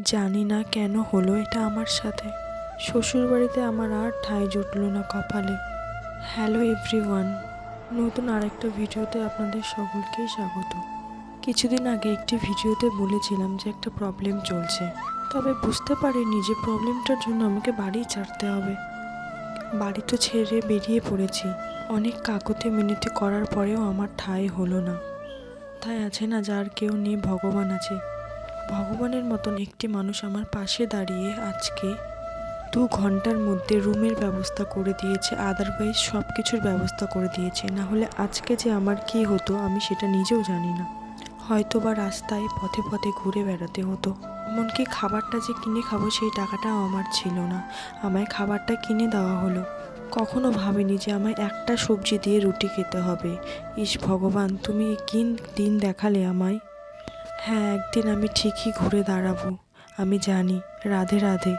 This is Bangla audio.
জানি না কেন হলো এটা আমার সাথে। শ্বশুরবাড়িতে আমার আর ঠাঁই জুটল না কপালে। হ্যালো এভরিওয়ান, নতুন আরেকটা ভিডিওতে আপনাদের সকলকেই স্বাগত। কিছুদিন আগে একটি ভিডিওতে বলেছিলাম যে একটা প্রবলেম চলছে, তবে বুঝতে পারিনি যে প্রবলেমটার জন্য আমাকে বাড়ি ছাড়তে হবে। বাড়ি তো ছেড়ে বেরিয়ে পড়েছি, অনেক কাকুতি মিনতি করার পরেও আমার ঠাঁই হলো না। তাই আছে না, যার কেউ নেই ভগবান আছে। ভগবানের মতন একটি মানুষ আমার পাশে দাঁড়িয়ে আজকে 2 ঘন্টার মধ্যে রুমের ব্যবস্থা করে দিয়েছে, আদারওয়াইজ সব কিছুর ব্যবস্থা করে দিয়েছে। না হলে আজকে যে আমার কী হতো আমি সেটা নিজেও জানি না। হয়তো বা রাস্তায় পথে পথে ঘুরে বেড়াতে হতো। এমনকি খাবারটা যে কিনে খাবো সেই টাকাটাও আমার ছিল না, আমায় খাবারটা কিনে দেওয়া হলো। কখনো ভাবিনি যে আমায় একটা সবজি দিয়ে রুটি খেতে হবে। ইস ভগবান, তুমি কি দিন দেখালে আমায়। হ্যাঁ, একদিন আমি ঠিকই ঘুরে দাঁড়াবো, আমি জানি। রাধে রাধে।